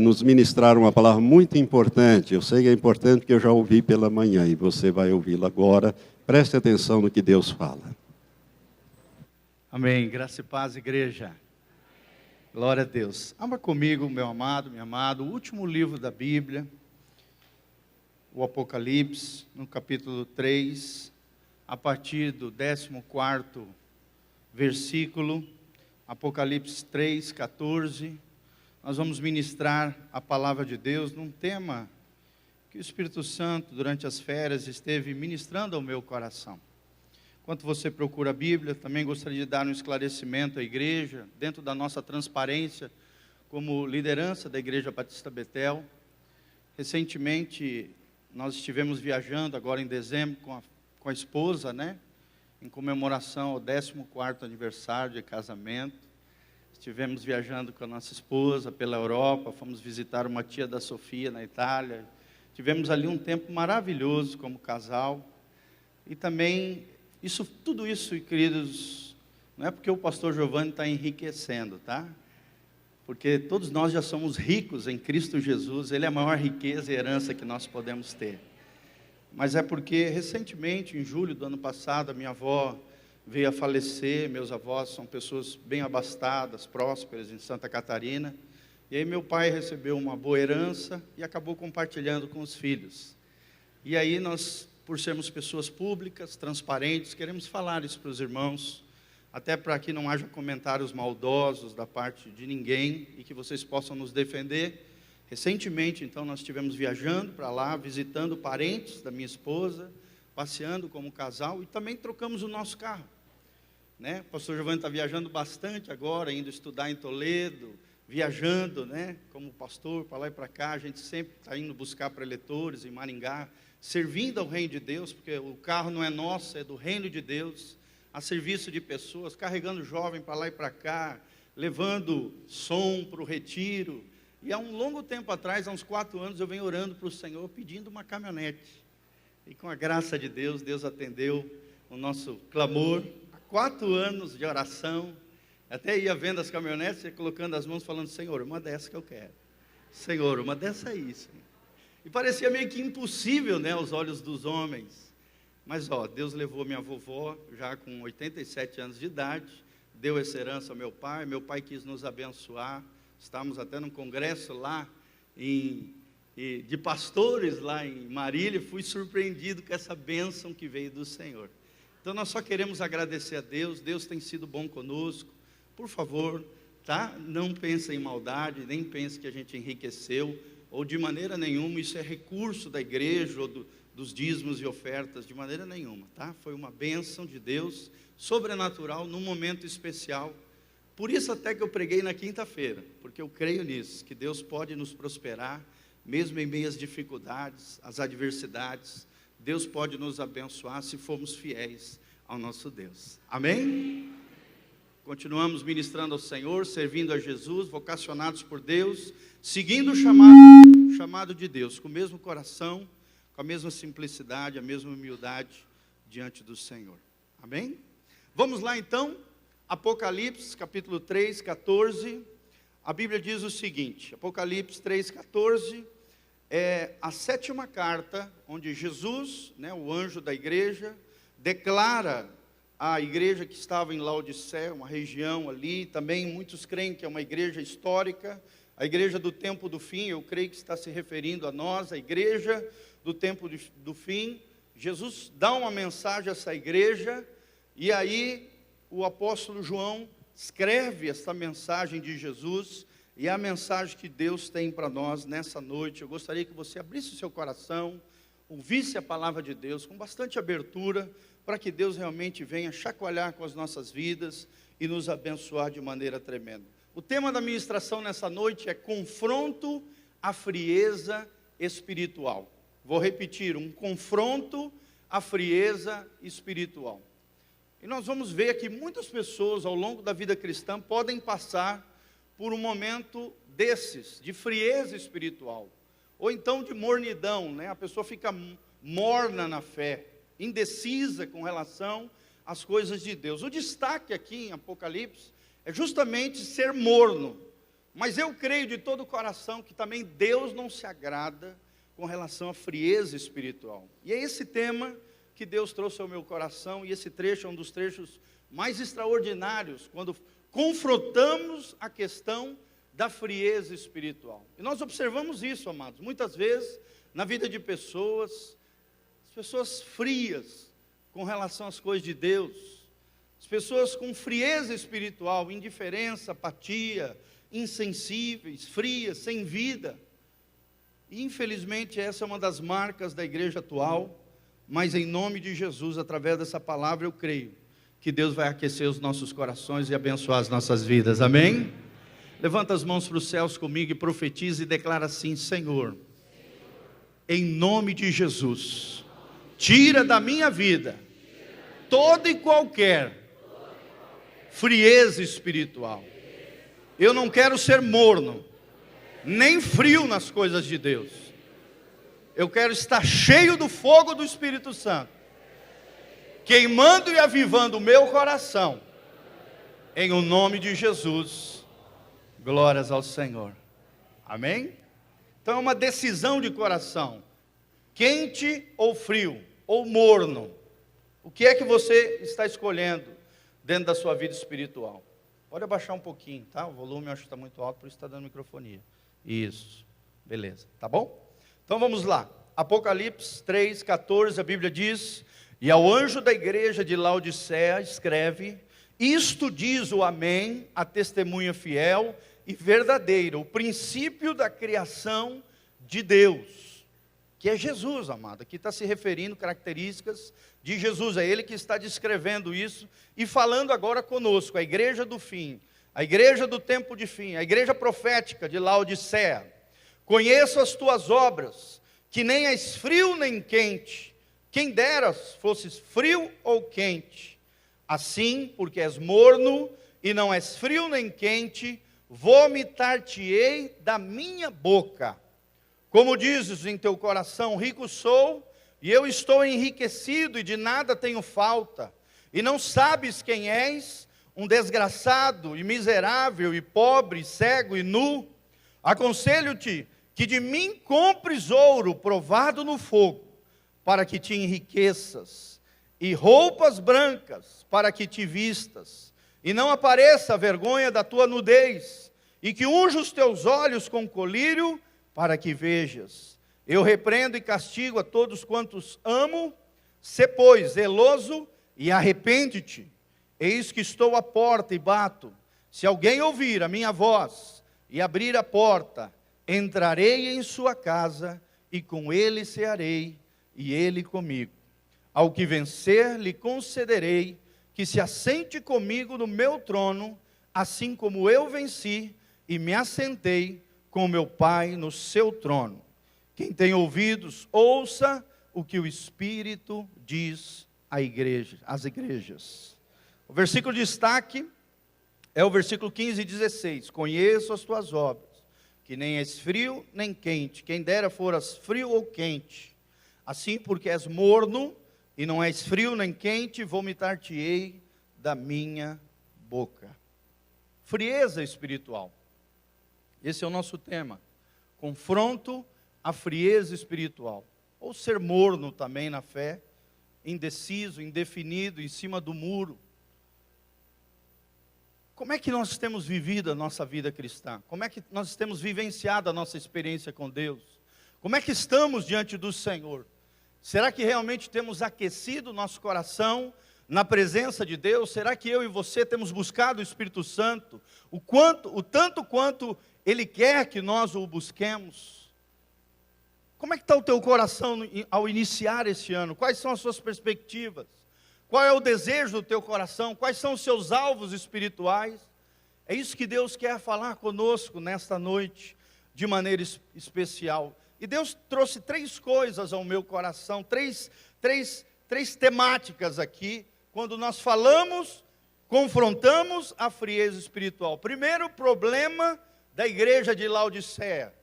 nos ministrar uma palavra muito importante. Eu sei que é importante porque eu já ouvi pela manhã e você vai ouvi-la agora. Preste atenção no que Deus fala. Amém. Graça e paz, igreja. Glória a Deus. Abra comigo, meu amado, minha amada, o último livro da Bíblia, o Apocalipse, no capítulo 3, a partir do 14º versículo, Apocalipse 3, 14. Nós vamos ministrar a palavra de Deus num tema que o Espírito Santo, durante as férias, esteve ministrando ao meu coração. Enquanto você procura a Bíblia, também gostaria de dar um esclarecimento à igreja, dentro da nossa transparência, como liderança da Igreja Batista Betel. Recentemente, nós estivemos viajando, agora em dezembro, com a esposa, em comemoração ao 14º aniversário de casamento. Estivemos viajando com a nossa esposa pela Europa, fomos visitar uma tia da Sofia na Itália. Tivemos ali um tempo maravilhoso como casal. E também, tudo isso, queridos, não é porque o pastor Giovanni está enriquecendo, tá? Porque todos nós já somos ricos em Cristo Jesus, Ele é a maior riqueza e herança que nós podemos ter. Mas é porque, recentemente, em julho do ano passado, a minha avó veio a falecer. Meus avós são pessoas bem abastadas, prósperas, em Santa Catarina. E aí meu pai recebeu uma boa herança e acabou compartilhando com os filhos. E aí nós, por sermos pessoas públicas, transparentes, queremos falar isso para os irmãos, até para que não haja comentários maldosos da parte de ninguém e que vocês possam nos defender. Recentemente, então, nós estivemos viajando para lá, visitando parentes da minha esposa, passeando como casal e também trocamos o nosso carro. O pastor Giovanni está viajando bastante agora, indo estudar em Toledo, viajando, como pastor, para lá e para cá. A gente sempre está indo buscar preletores em Maringá, servindo ao reino de Deus, porque o carro não é nosso, é do reino de Deus, a serviço de pessoas, carregando jovem para lá e para cá, levando som para o retiro. E há um longo tempo atrás, há uns 4 anos, eu venho orando para o Senhor, pedindo uma caminhonete. E com a graça de Deus, Deus atendeu o nosso clamor. Há 4 anos de oração, até ia vendo as caminhonetes e colocando as mãos, falando: Senhor, uma dessa que eu quero. Senhor, uma dessa aí, Senhor. E parecia meio que impossível, aos olhos dos homens. Mas, Deus levou minha vovó, já com 87 anos de idade, deu essa herança ao meu pai quis nos abençoar. Estávamos até num congresso lá, de pastores lá em Marília, fui surpreendido com essa bênção que veio do Senhor. Então nós só queremos agradecer a Deus. Deus tem sido bom conosco. Por favor, não pense em maldade, nem pense que a gente enriqueceu, ou de maneira nenhuma, isso é recurso da igreja, ou dos dízimos e ofertas, de maneira nenhuma, Foi uma bênção de Deus, sobrenatural, num momento especial. Por isso até que eu preguei na quinta-feira, porque eu creio nisso, que Deus pode nos prosperar, mesmo em meio às dificuldades, às adversidades. Deus pode nos abençoar se formos fiéis ao nosso Deus. Amém? Continuamos ministrando ao Senhor, servindo a Jesus, vocacionados por Deus, seguindo o chamado de Deus, com o mesmo coração, com a mesma simplicidade, a mesma humildade diante do Senhor. Amém? Vamos lá então. Apocalipse, capítulo 3, 14, a Bíblia diz o seguinte, Apocalipse 3, 14, é a 7ª carta, onde Jesus, o anjo da igreja, declara à igreja que estava em Laodiceia, uma região ali, também muitos creem que é uma igreja histórica, a igreja do tempo do fim. Eu creio que está se referindo a nós, a igreja do tempo do fim. Jesus dá uma mensagem a essa igreja, e aí o apóstolo João escreve essa mensagem de Jesus, e é a mensagem que Deus tem para nós nessa noite. Eu gostaria que você abrisse o seu coração, ouvisse a palavra de Deus com bastante abertura, para que Deus realmente venha chacoalhar com as nossas vidas e nos abençoar de maneira tremenda. O tema da ministração nessa noite é confronto à frieza espiritual. Vou repetir, um confronto à frieza espiritual. E nós vamos ver que muitas pessoas ao longo da vida cristã podem passar por um momento desses, de frieza espiritual, ou então de mornidão, A pessoa fica morna na fé, indecisa com relação às coisas de Deus. O destaque aqui em Apocalipse é justamente ser morno, Mas eu creio de todo o coração que também Deus não se agrada com relação à frieza espiritual. E é esse tema que Deus trouxe ao meu coração, e esse trecho é um dos trechos mais extraordinários, quando confrontamos a questão da frieza espiritual. E nós observamos isso, amados, muitas vezes na vida de pessoas, as pessoas frias com relação às coisas de Deus, as pessoas com frieza espiritual, indiferença, apatia, insensíveis, frias, sem vida. E, infelizmente, essa é uma das marcas da igreja atual, mas em nome de Jesus, através dessa palavra, eu creio que Deus vai aquecer os nossos corações e abençoar as nossas vidas, amém? Levanta as mãos para os céus comigo e profetiza e declara assim: Senhor, em nome de Jesus, tira da minha vida toda e qualquer frieza espiritual. Eu não quero ser morno, nem frio nas coisas de Deus. Eu quero estar cheio do fogo do Espírito Santo, queimando e avivando o meu coração, em o nome de Jesus. Glórias ao Senhor, amém? Então é uma decisão de coração, quente ou frio, ou morno. O que é que você está escolhendo dentro da sua vida espiritual? Pode abaixar um pouquinho, tá? O volume eu acho que está muito alto, por isso está dando microfonia. Isso, beleza, tá bom? Então vamos lá, Apocalipse 3,14, a Bíblia diz: e ao anjo da igreja de Laodiceia escreve: isto diz o Amém, a testemunha fiel e verdadeira, o princípio da criação de Deus, que é Jesus, amado. Aqui está se referindo características de Jesus, é Ele que está descrevendo isso e falando agora conosco, a igreja do fim, a igreja do tempo de fim, a igreja profética de Laodiceia. Conheço as tuas obras, que nem és frio nem quente, quem dera fosses frio ou quente. Assim, porque és morno e não és frio nem quente, vomitar-te-ei da minha boca. Como dizes em teu coração, rico sou, e eu estou enriquecido, e de nada tenho falta, e não sabes quem és, um desgraçado, e miserável, e pobre, cego e nu. Aconselho-te que de mim compres ouro provado no fogo, para que te enriqueças, e roupas brancas, para que te vistas, e não apareça a vergonha da tua nudez, e que unja os teus olhos com colírio, para que vejas. Eu repreendo e castigo a todos quantos amo. Sê, pois, zeloso e arrepende-te. Eis que estou à porta e bato. Se alguém ouvir a minha voz e abrir a porta, entrarei em sua casa, e com ele cearei, e ele comigo. Ao que vencer, lhe concederei que se assente comigo no meu trono, assim como eu venci e me assentei com meu Pai no seu trono. Quem tem ouvidos, ouça o que o Espírito diz às igrejas. O versículo de destaque é o versículo 15 e 16. Conheço as tuas obras, que nem és frio nem quente, quem dera foras frio ou quente. Assim, porque és morno e não és frio nem quente, vomitar-te-ei da minha boca. Frieza espiritual. Esse é o nosso tema. Confronto à frieza espiritual. Ou ser morno também na fé, indeciso, indefinido, em cima do muro. Como é que nós temos vivido a nossa vida cristã? Como é que nós temos vivenciado a nossa experiência com Deus? Como é que estamos diante do Senhor? Será que realmente temos aquecido o nosso coração na presença de Deus? Será que eu e você temos buscado o Espírito Santo? O tanto quanto Ele quer que nós o busquemos? Como é que está o teu coração ao iniciar este ano? Quais são as suas perspectivas? Qual é o desejo do teu coração? Quais são os seus alvos espirituais? É isso que Deus quer falar conosco nesta noite, de maneira especial. E Deus trouxe 3 coisas ao meu coração, três temáticas aqui, quando nós falamos, confrontamos a frieza espiritual. Primeiro, problema da igreja de Laodiceia.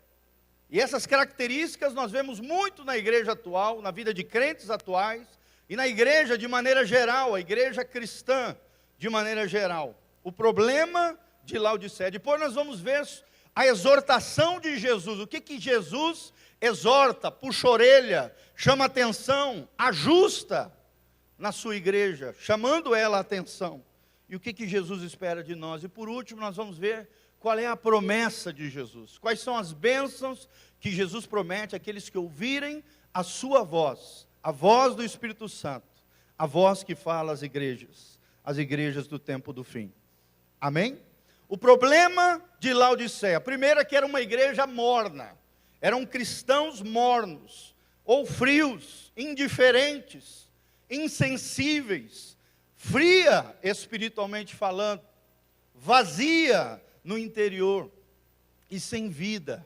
E essas características nós vemos muito na igreja atual, na vida de crentes atuais, e na igreja de maneira geral, a igreja cristã de maneira geral. O problema de Laodiceia. Depois nós vamos ver a exortação de Jesus. O que Jesus exorta, puxa a orelha, chama atenção, ajusta na sua igreja, chamando ela a atenção. E o que Jesus espera de nós? E por último, nós vamos ver qual é a promessa de Jesus. Quais são as bênçãos que Jesus promete àqueles que ouvirem a sua voz, a voz do Espírito Santo, a voz que fala às igrejas do tempo do fim. Amém? O problema de Laodiceia, primeiro é que era uma igreja morna, eram cristãos mornos, ou frios, indiferentes, insensíveis, fria espiritualmente falando, vazia no interior e sem vida.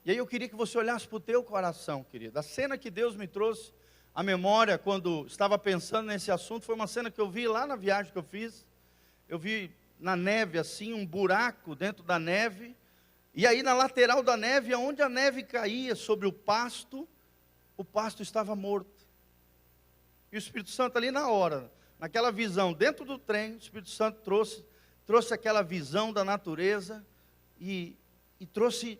E aí eu queria que você olhasse para o teu coração, querido. A cena que Deus me trouxe à memória quando estava pensando nesse assunto foi uma cena que eu vi lá na viagem que eu fiz. Eu vi na neve assim, um buraco dentro da neve, e aí na lateral da neve, onde a neve caía sobre o pasto estava morto. E o Espírito Santo ali na hora, naquela visão, dentro do trem, o Espírito Santo trouxe aquela visão da natureza e trouxe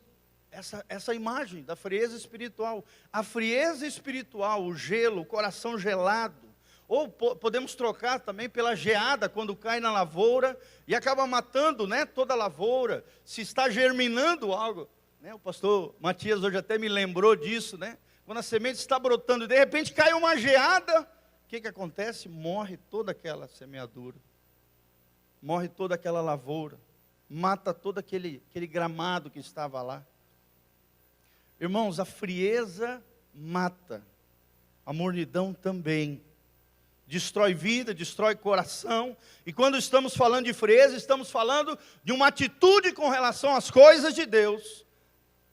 essa imagem da frieza espiritual. A frieza espiritual, o gelo, o coração gelado, ou podemos trocar também pela geada, quando cai na lavoura e acaba matando, né, toda a lavoura, se está germinando algo, né? O pastor Matias hoje até me lembrou disso, né? Quando a semente está brotando, de repente cai uma geada, o que acontece? Morre toda aquela semeadura, morre toda aquela lavoura, mata todo aquele gramado que estava lá. Irmãos, a frieza mata, a mornidão também. Destrói vida, destrói coração. E quando estamos falando de frieza, estamos falando de uma atitude com relação às coisas de Deus,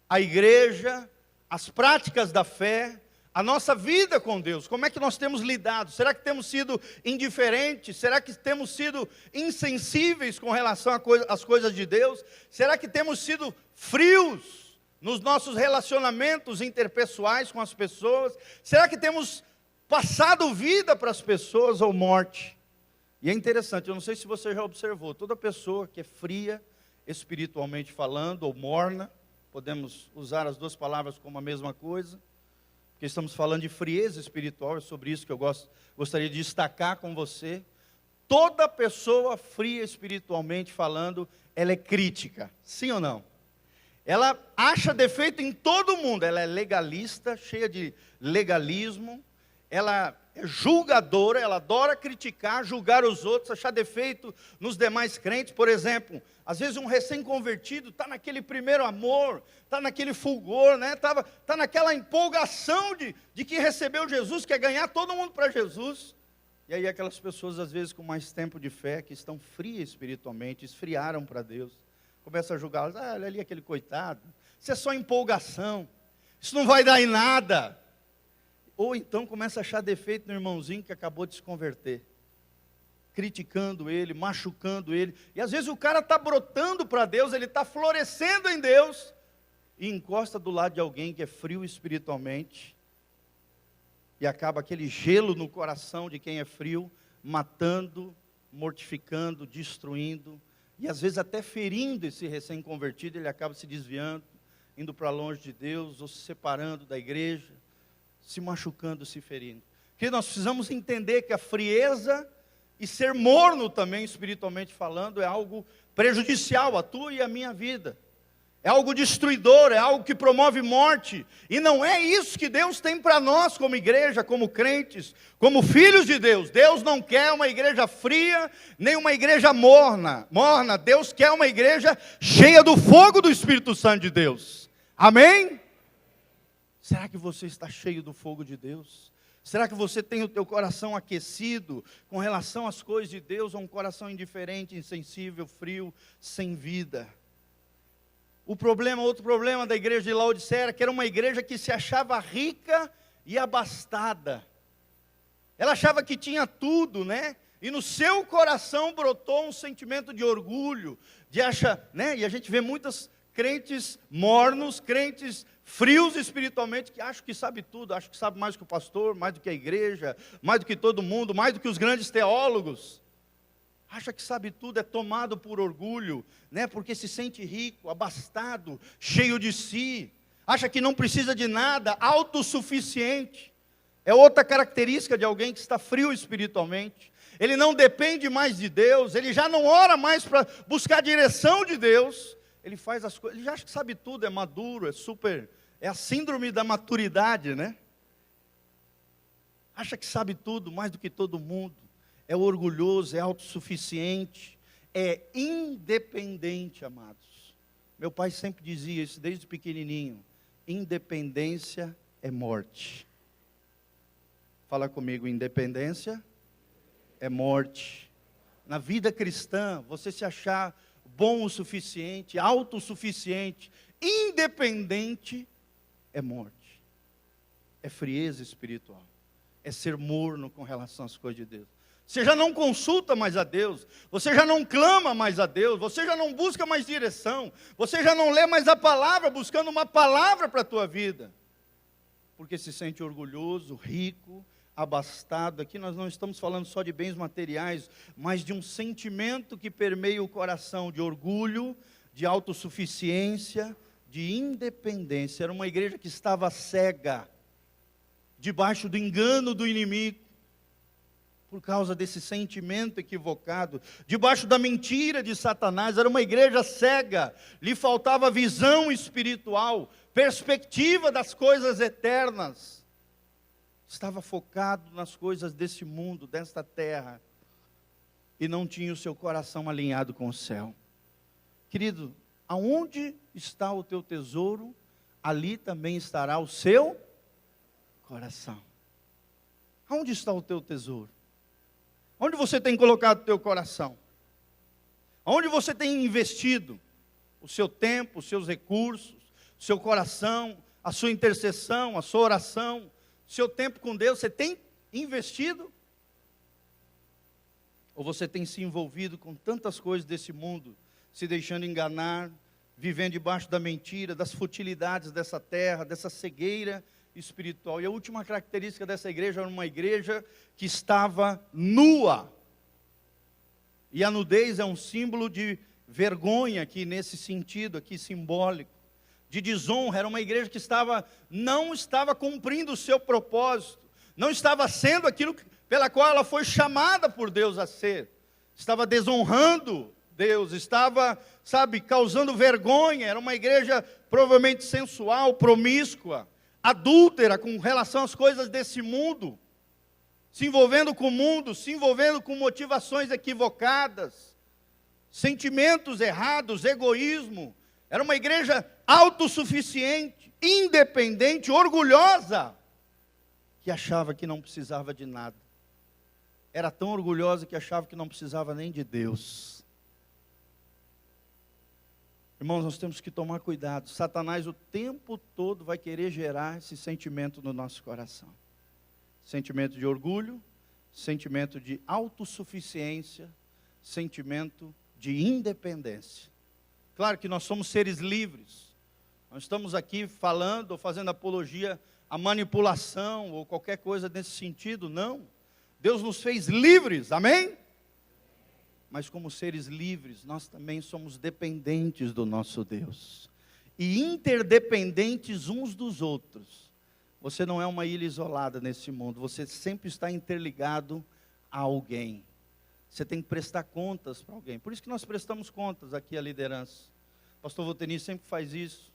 a igreja, as práticas da fé, a nossa vida com Deus. Como é que nós temos lidado? Será que temos sido indiferentes? Será que temos sido insensíveis com relação às coisas de Deus? Será que temos sido frios nos nossos relacionamentos interpessoais com as pessoas? Será que temos passado vida para as pessoas ou morte? E é interessante, eu não sei se você já observou, toda pessoa que é fria, espiritualmente falando, ou morna, podemos usar as duas palavras como a mesma coisa, porque estamos falando de frieza espiritual, é sobre isso que eu gostaria de destacar com você. Toda pessoa fria espiritualmente falando, ela é crítica, sim ou não? Ela acha defeito em todo mundo, ela é legalista, cheia de legalismo, ela é julgadora, ela adora criticar, julgar os outros, achar defeito nos demais crentes. Por exemplo, às vezes um recém-convertido está naquele primeiro amor, está naquele fulgor, né? Tá naquela empolgação de que recebeu Jesus, quer ganhar todo mundo para Jesus. E aí aquelas pessoas, às vezes com mais tempo de fé, que estão frias espiritualmente, esfriaram para Deus, começa a julgar, olha ali aquele coitado, isso é só empolgação, isso não vai dar em nada. Ou então começa a achar defeito no irmãozinho que acabou de se converter, criticando ele, machucando ele, e às vezes o cara está brotando para Deus, ele está florescendo em Deus, e encosta do lado de alguém que é frio espiritualmente, e acaba aquele gelo no coração de quem é frio, matando, mortificando, destruindo, e às vezes até ferindo esse recém-convertido. Ele acaba se desviando, indo para longe de Deus, ou se separando da igreja, se machucando, se ferindo. Porque nós precisamos entender que a frieza e ser morno também, espiritualmente falando, é algo prejudicial à tua e à minha vida. É algo destruidor, é algo que promove morte. E não é isso que Deus tem para nós como igreja, como crentes, como filhos de Deus. Deus não quer uma igreja fria, nem uma igreja morna. Deus quer uma igreja cheia do fogo do Espírito Santo de Deus. Amém? Será que você está cheio do fogo de Deus? Será que você tem o teu coração aquecido com relação às coisas de Deus, ou um coração indiferente, insensível, frio, sem vida? Outro problema da igreja de Laodiceia era que era uma igreja que se achava rica e abastada. Ela achava que tinha tudo, né? E no seu coração brotou um sentimento de orgulho, né? E a gente vê muitos crentes mornos, crentes frios espiritualmente, que acham que sabe tudo, acham que sabe mais que o pastor, mais do que a igreja, mais do que todo mundo, mais do que os grandes teólogos. acha que sabe tudo, é tomado por orgulho, né? Porque se sente rico, abastado, cheio de si, acha que não precisa de nada, autossuficiente. É outra característica de alguém que está frio espiritualmente. Ele não depende mais de Deus, ele já não ora mais para buscar a direção de Deus. Ele faz as coisas, ele já acha que sabe tudo, é maduro, é a síndrome da maturidade, né? Acha que sabe tudo, mais do que todo mundo. É orgulhoso, é autossuficiente, é independente, amados. Meu pai sempre dizia isso desde pequenininho: independência é morte. Fala comigo, independência é morte. Na vida cristã, você se achar bom o suficiente, autossuficiente, independente, é morte. É frieza espiritual. É ser morno com relação às coisas de Deus. Você já não consulta mais a Deus, você já não clama mais a Deus, você já não busca mais direção, você já não lê mais a palavra, buscando uma palavra para a tua vida, porque se sente orgulhoso, rico, abastado. Aqui nós não estamos falando só de bens materiais, mas de um sentimento que permeia o coração, de orgulho, de autossuficiência, de independência. Era uma igreja que estava cega, debaixo do engano do inimigo, por causa desse sentimento equivocado, debaixo da mentira de Satanás. Era uma igreja cega, lhe faltava visão espiritual, perspectiva das coisas eternas, estava focado nas coisas desse mundo, desta terra, e não tinha o seu coração alinhado com o céu. Querido, aonde está o teu tesouro, ali também estará o seu coração. Aonde está o teu tesouro? Onde você tem colocado o teu coração? Onde você tem investido o seu tempo, os seus recursos, o seu coração, a sua intercessão, a sua oração, o seu tempo com Deus, você tem investido? Ou você tem se envolvido com tantas coisas desse mundo, se deixando enganar, vivendo debaixo da mentira, das futilidades dessa terra, dessa cegueira espiritual? E a última característica dessa igreja era uma igreja que estava nua. E a nudez é um símbolo de vergonha aqui, nesse sentido aqui simbólico, de desonra. Era uma igreja que não estava cumprindo o seu propósito, não estava sendo aquilo pela qual ela foi chamada por Deus a ser. Estava desonrando Deus, estava, causando vergonha. Era uma igreja provavelmente sensual, promíscua, adúltera com relação às coisas desse mundo, se envolvendo com o mundo, se envolvendo com motivações equivocadas, sentimentos errados, egoísmo. Era uma igreja autossuficiente, independente, orgulhosa, que achava que não precisava de nada. Era tão orgulhosa que achava que não precisava nem de Deus. Irmãos, nós temos que tomar cuidado. Satanás o tempo todo vai querer gerar esse sentimento no nosso coração. Sentimento de orgulho, sentimento de autossuficiência, sentimento de independência. Claro que nós somos seres livres. Não estamos aqui falando ou fazendo apologia à manipulação ou qualquer coisa nesse sentido, não. Deus nos fez livres, amém? Mas como seres livres, nós também somos dependentes do nosso Deus. E interdependentes uns dos outros. Você não é uma ilha isolada nesse mundo. Você sempre está interligado a alguém. Você tem que prestar contas para alguém. Por isso que nós prestamos contas aqui à liderança. O pastor Voteni sempre faz isso.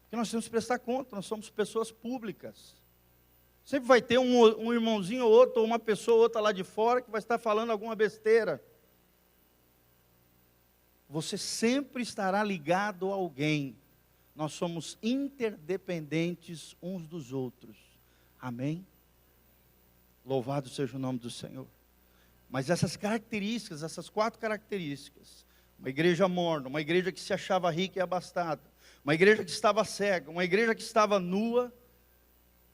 Porque nós temos que prestar conta, nós somos pessoas públicas. Sempre vai ter um irmãozinho ou outro, ou uma pessoa ou outra lá de fora, que vai estar falando alguma besteira. Você sempre estará ligado a alguém. Nós somos interdependentes uns dos outros. Amém? Louvado seja o nome do Senhor. Mas essas características, essas 4 características, uma igreja morna, uma igreja que se achava rica e abastada, uma igreja que estava cega, uma igreja que estava nua,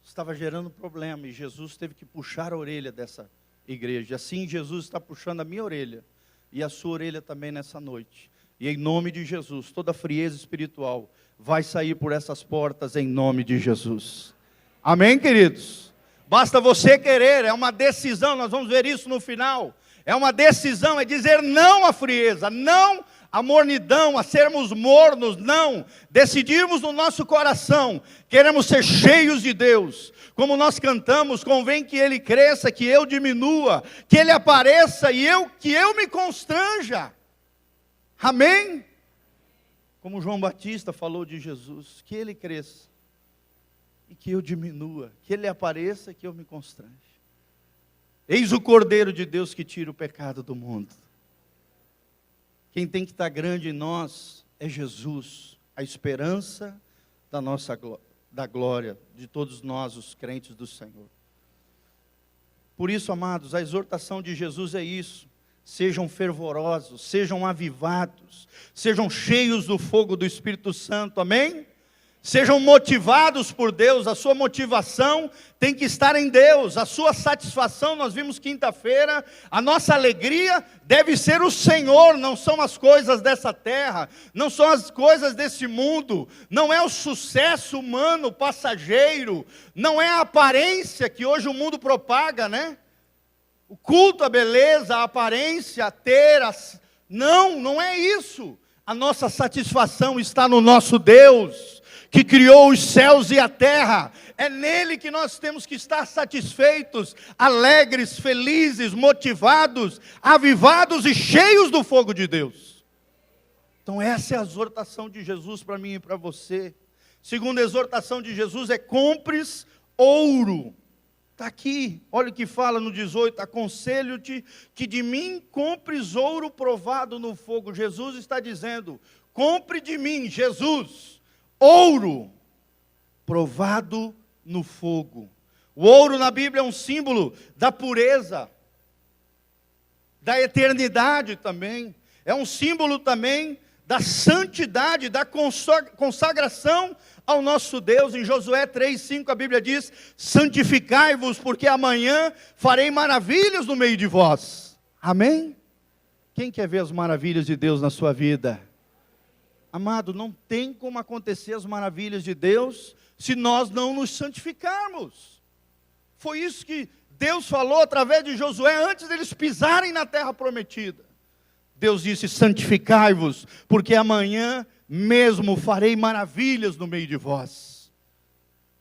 estava gerando problema, e Jesus teve que puxar a orelha dessa igreja. Assim Jesus está puxando a minha orelha, e a sua orelha também nessa noite. E em nome de Jesus, toda frieza espiritual vai sair por essas portas em nome de Jesus. Amém, queridos? Basta você querer, é uma decisão, nós vamos ver isso no final. É uma decisão, é dizer não à frieza, não à mornidão, a sermos mornos, não. Decidirmos no nosso coração, queremos ser cheios de Deus. Como nós cantamos, convém que Ele cresça, que eu diminua, que Ele apareça e que eu me constranja. Amém? Como João Batista falou de Jesus, que Ele cresça e que eu diminua, que Ele apareça e que eu me constranje. Eis o Cordeiro de Deus que tira o pecado do mundo. Quem tem que estar grande em nós é Jesus, a esperança da glória de todos nós, os crentes do Senhor. Por isso, amados, a exortação de Jesus é isso: sejam fervorosos, sejam avivados, sejam cheios do fogo do Espírito Santo, amém? Sejam motivados por Deus, a sua motivação tem que estar em Deus, a sua satisfação, nós vimos quinta-feira, a nossa alegria deve ser o Senhor, não são as coisas dessa terra, não são as coisas desse mundo, não é o sucesso humano, passageiro, não é a aparência que hoje o mundo propaga, né? O culto, a beleza, a aparência, não é isso. A nossa satisfação está no nosso Deus, que criou os céus e a terra. É nele que nós temos que estar satisfeitos, alegres, felizes, motivados, avivados e cheios do fogo de Deus. Então essa é a exortação de Jesus para mim e para você. Segunda exortação de Jesus é: compres ouro. Está aqui, olha o que fala no 18: aconselho-te que de mim compres ouro provado no fogo. Jesus está dizendo: compre de mim, Jesus, ouro provado no fogo. O ouro na Bíblia é um símbolo da pureza, da eternidade também. É um símbolo também da santidade, da consagração ao nosso Deus. Em Josué 3:5 a Bíblia diz: santificai-vos, porque amanhã farei maravilhas no meio de vós. Amém? Quem quer ver as maravilhas de Deus na sua vida? Amado, não tem como acontecer as maravilhas de Deus se nós não nos santificarmos. Foi isso que Deus falou através de Josué antes deles pisarem na terra prometida. Deus disse: santificai-vos, porque amanhã mesmo farei maravilhas no meio de vós.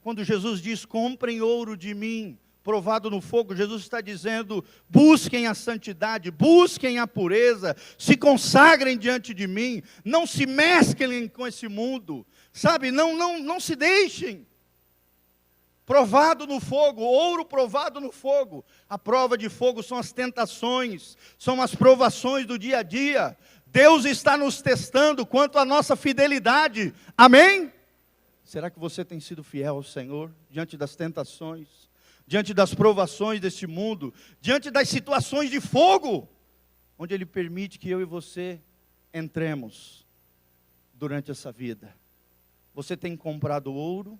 Quando Jesus diz: comprem ouro de mim, provado no fogo, Jesus está dizendo: busquem a santidade, busquem a pureza, se consagrem diante de mim, não se mesclem com esse mundo, sabe, não se deixem. Provado no fogo, ouro provado no fogo. A prova de fogo são as tentações, são as provações do dia a dia. Deus está nos testando quanto à nossa fidelidade, amém? Será que você tem sido fiel ao Senhor diante das tentações, diante das provações deste mundo, diante das situações de fogo, onde Ele permite que eu e você entremos durante essa vida? Você tem comprado ouro,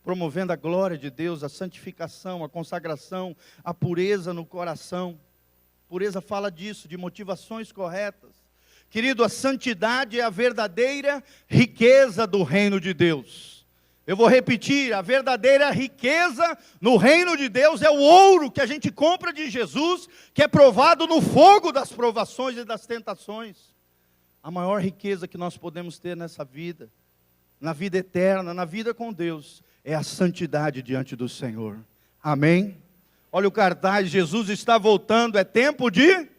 promovendo a glória de Deus, a santificação, a consagração, a pureza no coração. Pureza fala disso, de motivações corretas. Querido, a santidade é a verdadeira riqueza do reino de Deus. Eu vou repetir: a verdadeira riqueza no reino de Deus é o ouro que a gente compra de Jesus, que é provado no fogo das provações e das tentações. A maior riqueza que nós podemos ter nessa vida, na vida eterna, na vida com Deus, é a santidade diante do Senhor. Amém? Olha o cartaz: Jesus está voltando, é tempo de...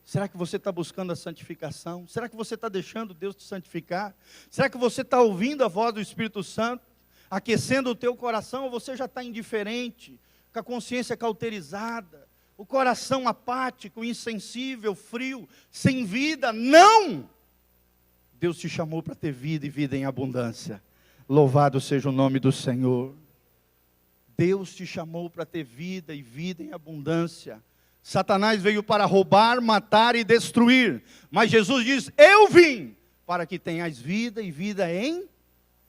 Será que você está buscando a santificação? Será que você está deixando Deus te santificar? Será que você está ouvindo a voz do Espírito Santo, aquecendo o teu coração, ou você já está indiferente, com a consciência cauterizada, o coração apático, insensível, frio, sem vida? Não! Deus te chamou para ter vida e vida em abundância. Louvado seja o nome do Senhor. Deus te chamou para ter vida e vida em abundância. Satanás veio para roubar, matar e destruir, mas Jesus diz: eu vim para que tenhais vida e vida em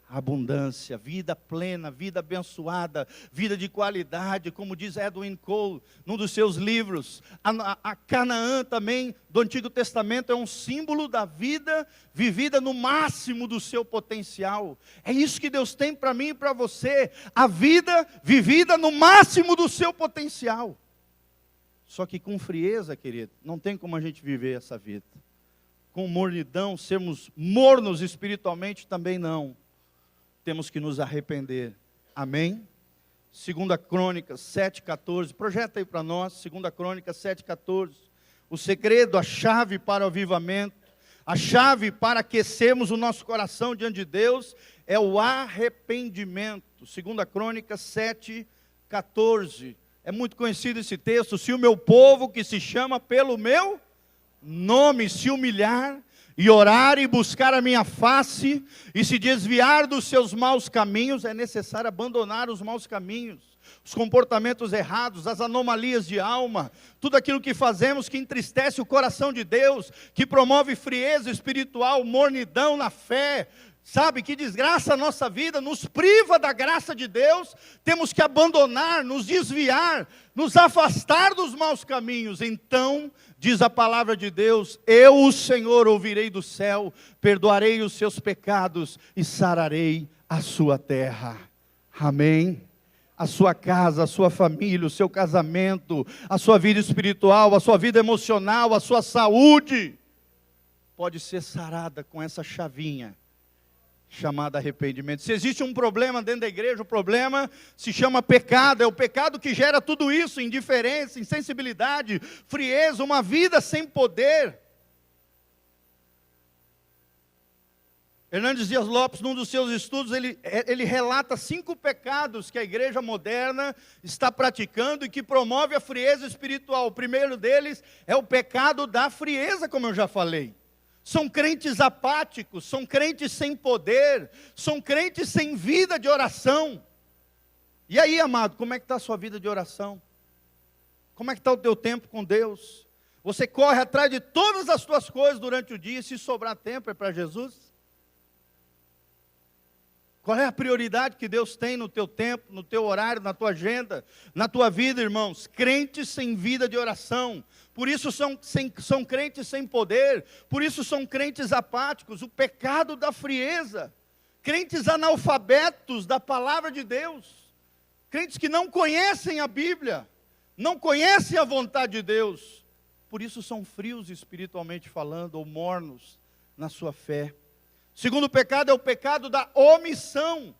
abundância, vida plena, vida abençoada, vida de qualidade, como diz Edwin Cole, num dos seus livros. A Canaã também, do Antigo Testamento, é um símbolo da vida vivida no máximo do seu potencial. É isso que Deus tem para mim e para você, a vida vivida no máximo do seu potencial. Só que com frieza, querido, não tem como a gente viver essa vida. Com mornidão, sermos mornos espiritualmente, também não. Temos que nos arrepender. Amém? 2 Crônicas 7,14. Projeta aí para nós, 2 Crônicas 7,14. O segredo, a chave para o avivamento, a chave para aquecermos o nosso coração diante de Deus, é o arrependimento. 2 Crônicas 7,14. É muito conhecido esse texto. Se o meu povo, que se chama pelo meu nome, se humilhar e orar e buscar a minha face e se desviar dos seus maus caminhos, é necessário abandonar os maus caminhos, os comportamentos errados, as anomalias de alma, tudo aquilo que fazemos que entristece o coração de Deus, que promove frieza espiritual, mornidão na fé, sabe, que desgraça a nossa vida, nos priva da graça de Deus. Temos que abandonar, nos desviar, nos afastar dos maus caminhos. Então, diz a palavra de Deus, eu, o Senhor, ouvirei do céu, perdoarei os seus pecados e sararei a sua terra. Amém? A sua casa, a sua família, o seu casamento, a sua vida espiritual, a sua vida emocional, a sua saúde, pode ser sarada com essa chavinha chamada arrependimento. Se existe um problema dentro da igreja, o problema se chama pecado. É o pecado que gera tudo isso: indiferença, insensibilidade, frieza, uma vida sem poder. Hernandes Dias Lopes, num dos seus estudos, ele relata 5 pecados que a igreja moderna está praticando e que promove a frieza espiritual. O primeiro deles é o pecado da frieza, como eu já falei. São crentes apáticos, são crentes sem poder, são crentes sem vida de oração. E aí, amado, como é que está a sua vida de oração? Como é que está o teu tempo com Deus? Você corre atrás de todas as tuas coisas durante o dia, e se sobrar tempo é para Jesus? Qual é a prioridade que Deus tem no teu tempo, no teu horário, na tua agenda, na tua vida, irmãos? Crentes sem vida de oração. Por isso são crentes sem poder, por isso são crentes apáticos, o pecado da frieza, crentes analfabetos da palavra de Deus, crentes que não conhecem a Bíblia, não conhecem a vontade de Deus, por isso são frios espiritualmente falando, ou mornos na sua fé. O segundo pecado é o pecado da omissão,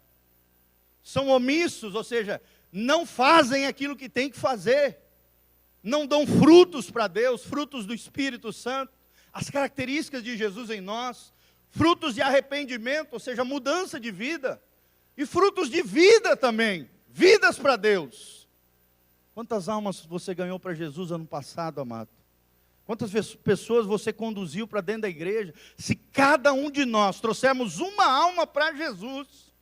são omissos, ou seja, não fazem aquilo que tem que fazer, não dão frutos para Deus, frutos do Espírito Santo, as características de Jesus em nós, frutos de arrependimento, ou seja, mudança de vida, e frutos de vida também, vidas para Deus. Quantas almas você ganhou para Jesus ano passado, amado? Quantas pessoas você conduziu para dentro da igreja? Se cada um de nós trouxermos uma alma para Jesus,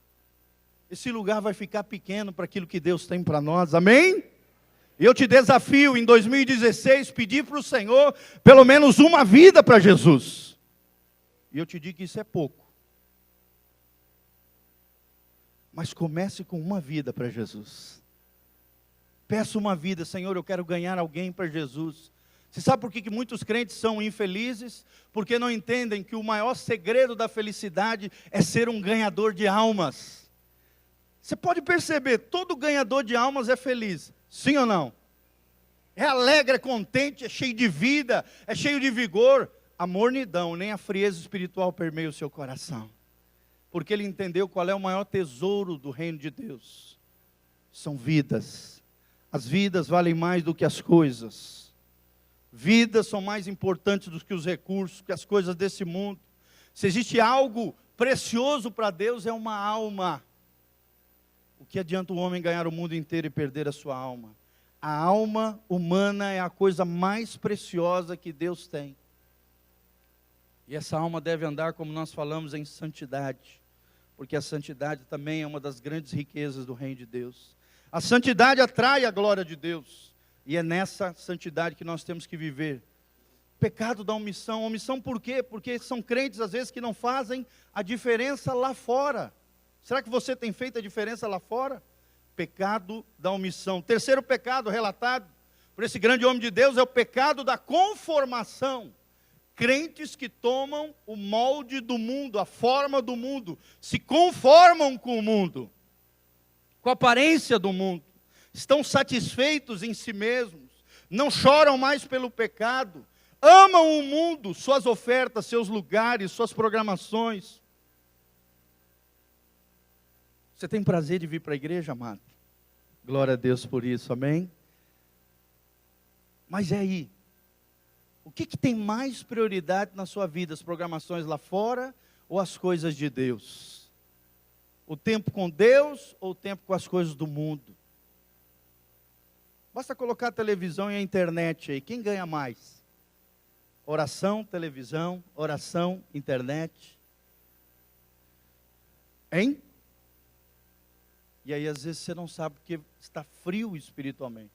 esse lugar vai ficar pequeno para aquilo que Deus tem para nós, amém? E eu te desafio em 2016, pedir para o Senhor pelo menos uma vida para Jesus. E eu te digo que isso é pouco. Mas comece com uma vida para Jesus. Peça uma vida, Senhor, eu quero ganhar alguém para Jesus. Você sabe por que muitos crentes são infelizes? Porque não entendem que o maior segredo da felicidade é ser um ganhador de almas. Você pode perceber, todo ganhador de almas é feliz. Sim ou não? É alegre, é contente, é cheio de vida, é cheio de vigor. A mornidão, nem a frieza espiritual permeia o seu coração. Porque ele entendeu qual é o maior tesouro do reino de Deus. São vidas. As vidas valem mais do que as coisas. Vidas são mais importantes do que os recursos, que as coisas desse mundo. Se existe algo precioso para Deus, é uma alma. O que adianta o homem ganhar o mundo inteiro e perder a sua alma? A alma humana é a coisa mais preciosa que Deus tem. E essa alma deve andar, como nós falamos, em santidade. Porque a santidade também é uma das grandes riquezas do reino de Deus. A santidade atrai a glória de Deus. E é nessa santidade que nós temos que viver. Pecado da omissão. Omissão por quê? Porque são crentes, às vezes, que não fazem a diferença lá fora. Será que você tem feito a diferença lá fora? Pecado da omissão. Terceiro pecado relatado por esse grande homem de Deus é o pecado da conformação. Crentes que tomam o molde do mundo, a forma do mundo, se conformam com o mundo, com a aparência do mundo, estão satisfeitos em si mesmos, não choram mais pelo pecado, amam o mundo, suas ofertas, seus lugares, suas programações. Você tem prazer de vir para a igreja, amado? Glória a Deus por isso, amém? Mas é aí, o que tem mais prioridade na sua vida? As programações lá fora ou as coisas de Deus? O tempo com Deus ou o tempo com as coisas do mundo? Basta colocar a televisão e a internet aí, quem ganha mais? Oração, televisão, oração, internet. Hein? E aí às vezes você não sabe porque está frio espiritualmente.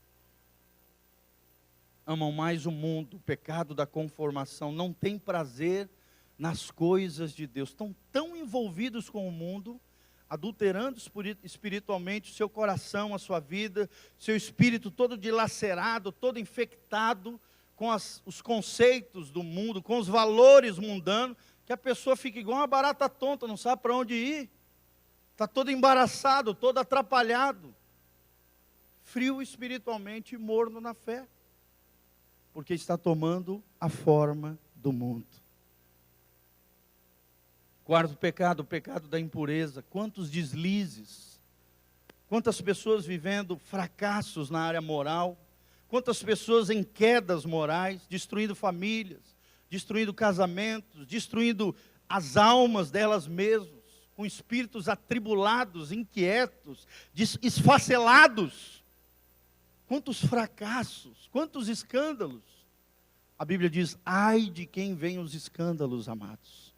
Amam mais o mundo, o pecado da conformação, não tem prazer nas coisas de Deus. Estão tão envolvidos com o mundo, adulterando espiritualmente o seu coração, a sua vida, seu espírito todo dilacerado, todo infectado com os conceitos do mundo, com os valores mundanos, que a pessoa fica igual uma barata tonta, não sabe para onde ir. Está todo embaraçado, todo atrapalhado, frio espiritualmente e morno na fé, porque está tomando a forma do mundo. Quarto pecado, o pecado da impureza. Quantos deslizes, quantas pessoas vivendo fracassos na área moral, quantas pessoas em quedas morais, destruindo famílias, destruindo casamentos, destruindo as almas delas mesmas, com espíritos atribulados, inquietos, esfacelados. Quantos fracassos, quantos escândalos. A Bíblia diz, ai de quem vem os escândalos, amados.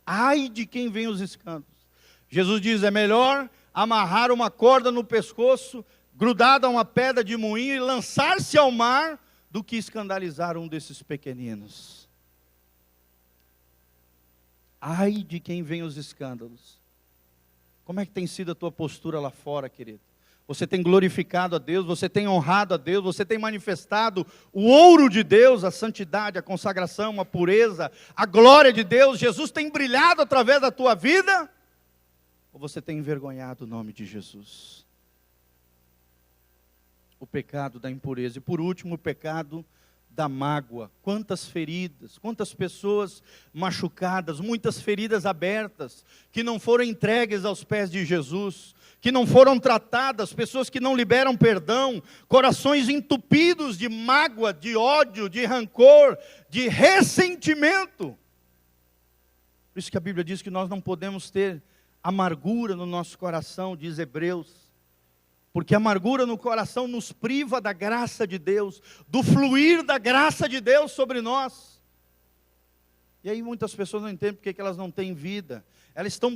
Ai de quem vem os escândalos. Jesus diz, é melhor amarrar uma corda no pescoço, grudada a uma pedra de moinho e lançar-se ao mar, do que escandalizar um desses pequeninos. Ai de quem vem os escândalos. Como é que tem sido a tua postura lá fora, querido? Você tem glorificado a Deus, você tem honrado a Deus, você tem manifestado o ouro de Deus, a santidade, a consagração, a pureza, a glória de Deus. Jesus tem brilhado através da tua vida? Ou você tem envergonhado o nome de Jesus? O pecado da impureza. E por último, o pecado da mágoa. Quantas feridas, quantas pessoas machucadas, muitas feridas abertas, que não foram entregues aos pés de Jesus, que não foram tratadas, pessoas que não liberam perdão, corações entupidos de mágoa, de ódio, de rancor, de ressentimento. Por isso que a Bíblia diz que nós não podemos ter amargura no nosso coração, diz Hebreus. Porque a amargura no coração nos priva da graça de Deus, do fluir da graça de Deus sobre nós. E aí muitas pessoas não entendem porque elas não têm vida. Elas estão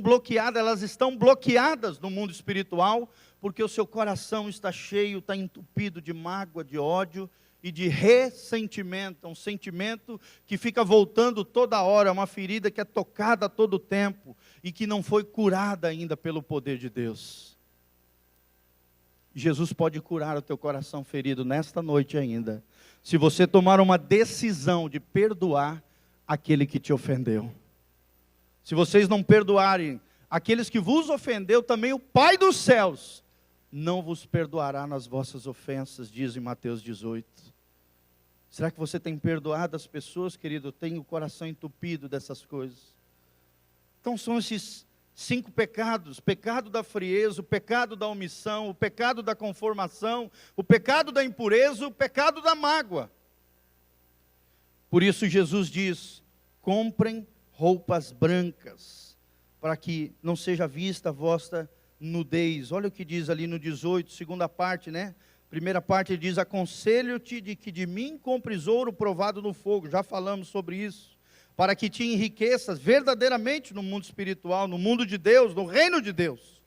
bloqueadas no mundo espiritual, porque o seu coração está cheio, está entupido de mágoa, de ódio e de ressentimento. É um sentimento que fica voltando toda hora, é uma ferida que é tocada a todo tempo e que não foi curada ainda pelo poder de Deus. Jesus pode curar o teu coração ferido nesta noite ainda, se você tomar uma decisão de perdoar aquele que te ofendeu. Se vocês não perdoarem aqueles que vos ofendeu, também o Pai dos céus não vos perdoará nas vossas ofensas, diz em Mateus 18. Será que você tem perdoado as pessoas, querido? Tem o coração entupido dessas coisas. Então são esses 5 pecados: pecado da frieza, o pecado da omissão, o pecado da conformação, o pecado da impureza, o pecado da mágoa. Por isso Jesus diz, comprem roupas brancas, para que não seja vista a vossa nudez. Olha o que diz ali no 18, segunda parte, né? Primeira parte ele diz, aconselho-te de que de mim compres ouro provado no fogo. Já falamos sobre isso. Para que te enriqueças verdadeiramente no mundo espiritual, no mundo de Deus, no reino de Deus.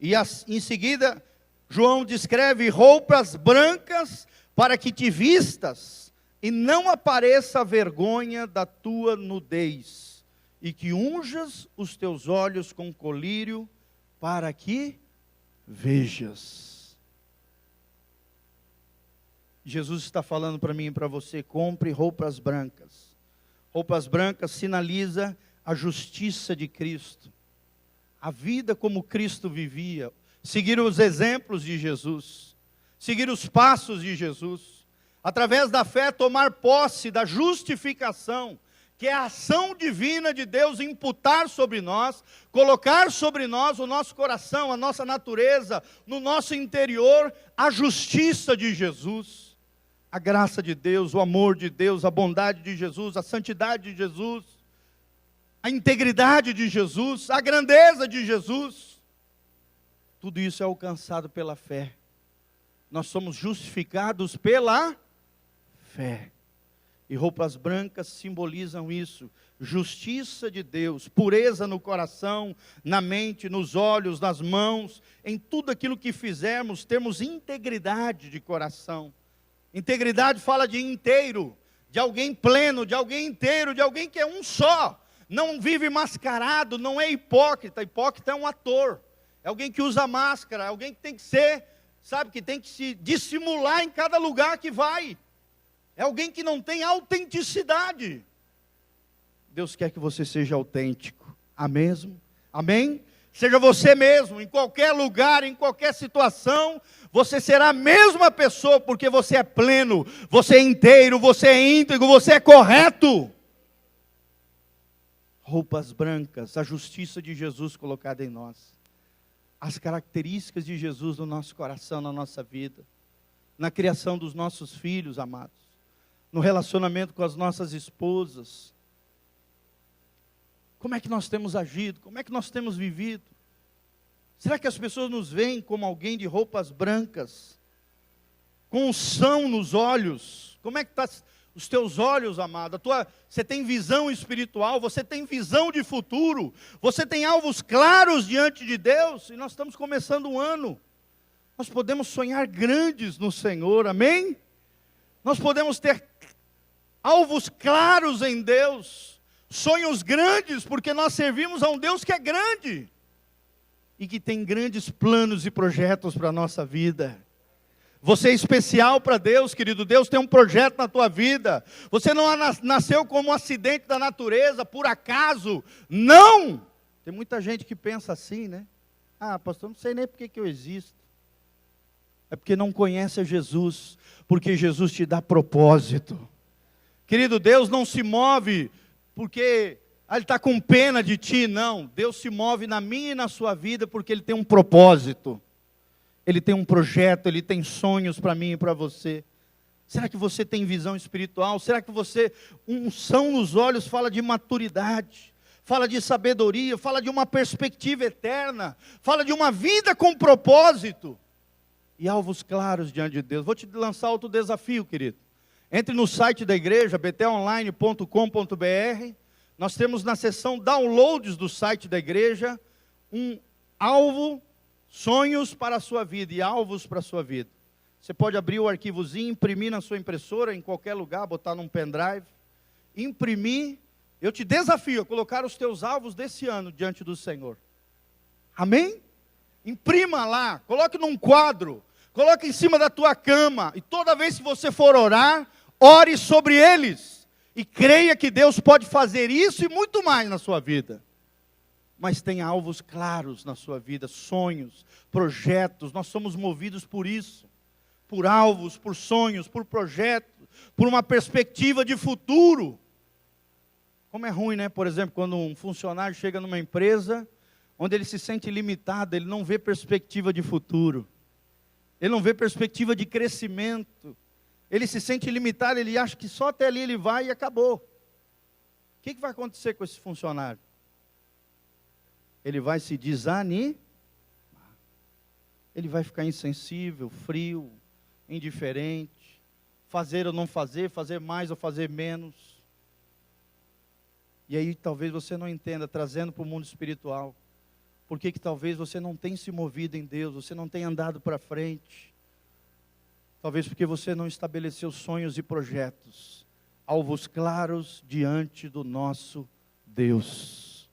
E em seguida, João descreve roupas brancas para que te vistas e não apareça a vergonha da tua nudez. E que unjas os teus olhos com colírio para que vejas. Jesus está falando para mim e para você, compre roupas brancas. Roupas brancas sinaliza a justiça de Cristo, a vida como Cristo vivia, seguir os exemplos de Jesus, seguir os passos de Jesus, Através da fé, tomar posse da justificação, que é a ação divina de Deus imputar sobre nós, colocar sobre nós o nosso coração, a nossa natureza, no nosso interior, a justiça de Jesus, a graça de Deus, o amor de Deus, a bondade de Jesus, a santidade de Jesus, a integridade de Jesus, a grandeza de Jesus. Tudo isso é alcançado pela fé. Nós somos justificados pela fé. E roupas brancas simbolizam isso. Justiça de Deus, pureza no coração, na mente, nos olhos, nas mãos, em tudo aquilo que fizermos, temos integridade de coração. Integridade fala de inteiro, de alguém pleno, de alguém inteiro, de alguém que é um só. Não vive mascarado, não é hipócrita. Hipócrita é um ator. É alguém que usa máscara, é alguém que tem que ser, sabe, que tem que se dissimular em cada lugar que vai. É alguém que não tem autenticidade. Deus quer que você seja autêntico. Amém? Seja você mesmo, em qualquer lugar, em qualquer situação, você será a mesma pessoa, porque você é pleno, você é inteiro, você é íntegro, você é correto. Roupas brancas, a justiça de Jesus colocada em nós. As características de Jesus no nosso coração, na nossa vida. Na criação dos nossos filhos, amados. No relacionamento com as nossas esposas. Como é que nós temos agido? Como é que nós temos vivido? Será que as pessoas nos veem como alguém de roupas brancas? Com unção nos olhos? Como é que está os teus olhos, amado? Você tem visão espiritual? Você tem visão de futuro? Você tem alvos claros diante de Deus? E nós estamos começando um ano. Nós podemos sonhar grandes no Senhor, amém? Nós podemos ter alvos claros em Deus, sonhos grandes, porque nós servimos a um Deus que é grande, e que tem grandes planos e projetos para a nossa vida. Você é especial para Deus, querido. Deus tem um projeto na tua vida. Você não nasceu como um acidente da natureza, por acaso. Não! Tem muita gente que pensa assim, né? Ah, pastor, não sei nem por que eu existo. É porque não conhece a Jesus, porque Jesus te dá propósito. Querido, Deus não se move porque Ele está com pena de ti, não. Deus se move na minha e na sua vida porque Ele tem um propósito. Ele tem um projeto, Ele tem sonhos para mim e para você. Será que você tem visão espiritual? Será que você, unção nos olhos fala de maturidade, fala de sabedoria, fala de uma perspectiva eterna, fala de uma vida com propósito e alvos claros diante de Deus? Vou te lançar outro desafio, querido. Entre no site da igreja, betelonline.com.br. Nós temos na seção downloads do site da igreja um alvo, sonhos para a sua vida e alvos para a sua vida. Você pode abrir o arquivozinho, imprimir na sua impressora, em qualquer lugar, botar num pendrive, imprimir. Eu te desafio a colocar os teus alvos desse ano diante do Senhor. Amém? Imprima lá, coloque num quadro, coloque em cima da tua cama, e toda vez que você for orar, ore sobre eles, e creia que Deus pode fazer isso e muito mais na sua vida. Mas tenha alvos claros na sua vida, sonhos, projetos. Nós somos movidos por isso, por alvos, por sonhos, por projetos, por uma perspectiva de futuro. Como é ruim, né? Por exemplo, quando um funcionário chega numa empresa, onde ele se sente limitado, ele não vê perspectiva de futuro, ele não vê perspectiva de crescimento, ele se sente limitado, ele acha que só até ali ele vai e acabou. O que vai acontecer com esse funcionário? Ele vai se desanimar, ele vai ficar insensível, frio, indiferente, fazer ou não fazer, fazer mais ou fazer menos. E aí talvez você não entenda, trazendo para o mundo espiritual, por que talvez você não tenha se movido em Deus, você não tenha andado para frente. Talvez porque você não estabeleceu sonhos e projetos, alvos claros diante do nosso Deus.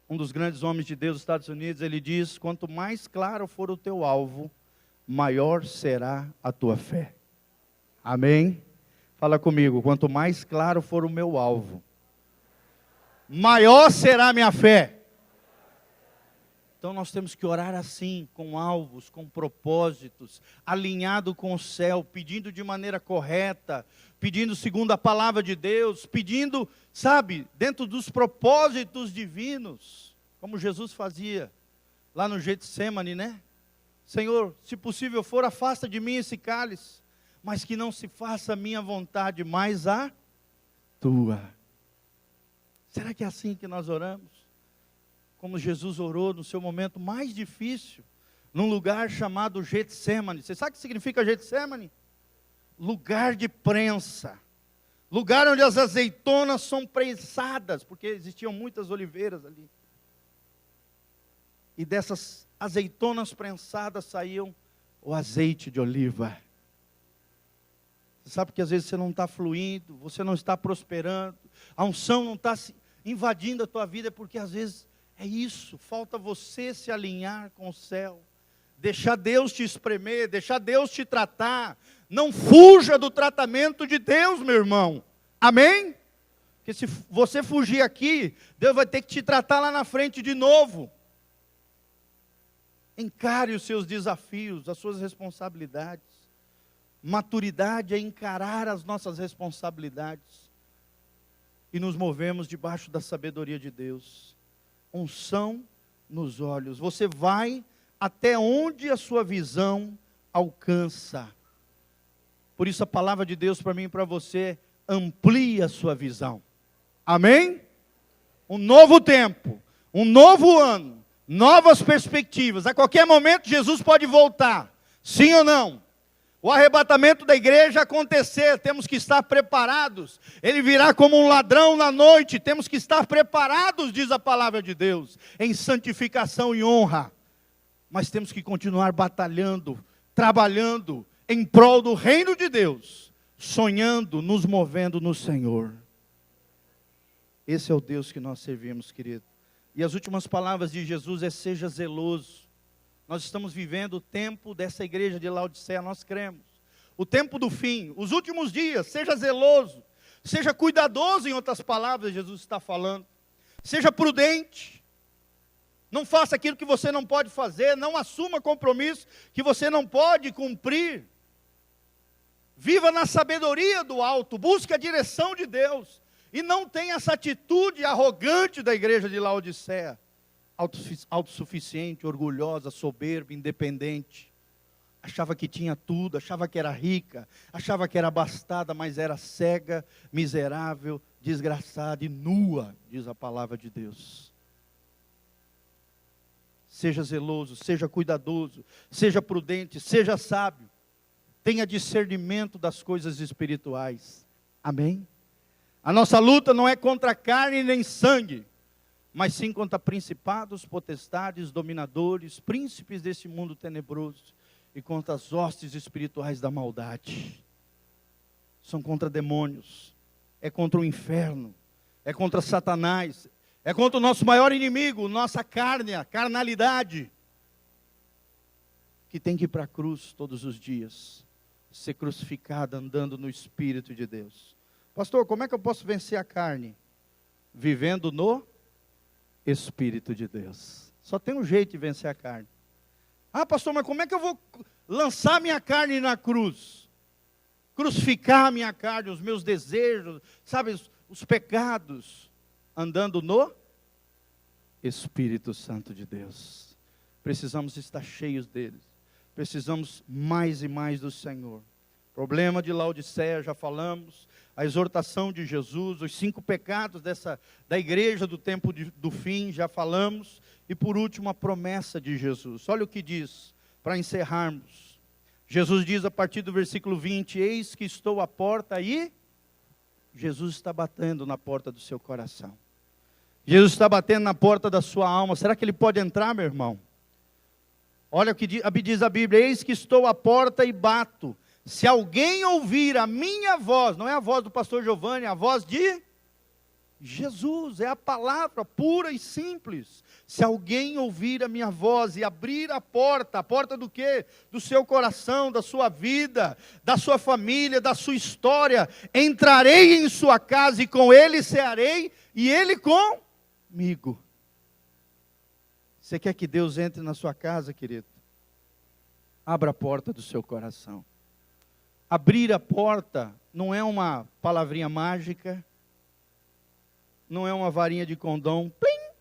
Um dos grandes homens de Deus dos Estados Unidos, ele diz: quanto mais claro for o teu alvo, maior será a tua fé. Amém? Fala comigo, quanto mais claro for o meu alvo, maior será a minha fé. Então nós temos que orar assim, com alvos, com propósitos, alinhado com o céu, pedindo de maneira correta, pedindo segundo a palavra de Deus, pedindo, sabe, dentro dos propósitos divinos, como Jesus fazia lá no Getsemane, né? Senhor, se possível for, afasta de mim esse cálice, mas que não se faça a minha vontade, mas a tua. Será que é assim que nós oramos? Como Jesus orou no seu momento mais difícil, num lugar chamado Getsemane. Você sabe o que significa Getsemane? Lugar de prensa. Lugar onde as azeitonas são prensadas, porque existiam muitas oliveiras ali. E dessas azeitonas prensadas saíam o azeite de oliva. Você sabe que às vezes você não está fluindo, você não está prosperando, a unção não está invadindo a tua vida, porque às vezes é isso, falta você se alinhar com o céu, deixar Deus te espremer, deixar Deus te tratar. Não fuja do tratamento de Deus, meu irmão, amém? Porque se você fugir aqui, Deus vai ter que te tratar lá na frente de novo. Encare os seus desafios, as suas responsabilidades. Maturidade é encarar as nossas responsabilidades e nos movemos debaixo da sabedoria de Deus. Unção nos olhos. Você vai até onde a sua visão alcança. Por isso a palavra de Deus para mim e para você amplia a sua visão. Amém? Um novo tempo, um novo ano, novas perspectivas. A qualquer momento Jesus pode voltar. Sim ou não? O arrebatamento da igreja acontecer, temos que estar preparados. Ele virá como um ladrão na noite, temos que estar preparados, diz a palavra de Deus, em santificação e honra. Mas temos que continuar batalhando, trabalhando em prol do reino de Deus, sonhando, nos movendo no Senhor. Esse é o Deus que nós servimos, querido. E as últimas palavras de Jesus é: seja zeloso. Nós estamos vivendo o tempo dessa igreja de Laodiceia, nós cremos. O tempo do fim, os últimos dias, seja zeloso, seja cuidadoso, em outras palavras, Jesus está falando. Seja prudente, não faça aquilo que você não pode fazer, não assuma compromisso que você não pode cumprir. Viva na sabedoria do alto, busque a direção de Deus, e não tenha essa atitude arrogante da igreja de Laodiceia. Autossuficiente, orgulhosa, soberba, independente. Achava que tinha tudo, achava que era rica, achava que era abastada, mas era cega, miserável, desgraçada e nua, diz a palavra de Deus. Seja zeloso, seja cuidadoso, seja prudente, seja sábio. Tenha discernimento das coisas espirituais. Amém? A nossa luta não é contra carne nem sangue, mas sim contra principados, potestades, dominadores, príncipes desse mundo tenebroso, e contra as hostes espirituais da maldade. São contra demônios, é contra o inferno, é contra Satanás, é contra o nosso maior inimigo, nossa carne, a carnalidade, que tem que ir para a cruz todos os dias, ser crucificada andando no Espírito de Deus. Pastor, como é que eu posso vencer a carne? Vivendo no Espírito de Deus. Só tem um jeito de vencer a carne. Ah, pastor, mas como é que eu vou lançar minha carne na cruz? Crucificar a minha carne, os meus desejos, sabe, os pecados, andando no Espírito Santo de Deus. Precisamos estar cheios dele. Precisamos mais e mais do Senhor. Problema de Laodiceia, já falamos. A exortação de Jesus, os 5 pecados da igreja do tempo do fim, já falamos. E por último, a promessa de Jesus. Olha o que diz, para encerrarmos. Jesus diz a partir do versículo 20, eis que estou à porta e Jesus está batendo na porta do seu coração. Jesus está batendo na porta da sua alma. Será que ele pode entrar, meu irmão? Olha o que diz a Bíblia, eis que estou à porta e bato. Se alguém ouvir a minha voz, não é a voz do pastor Giovanni, é a voz de Jesus, é a palavra pura e simples. Se alguém ouvir a minha voz e abrir a porta do quê? Do seu coração, da sua vida, da sua família, da sua história, entrarei em sua casa e com ele cearei e ele comigo. Você quer que Deus entre na sua casa, querido? Abra a porta do seu coração. Abrir a porta não é uma palavrinha mágica, não é uma varinha de condom, plim!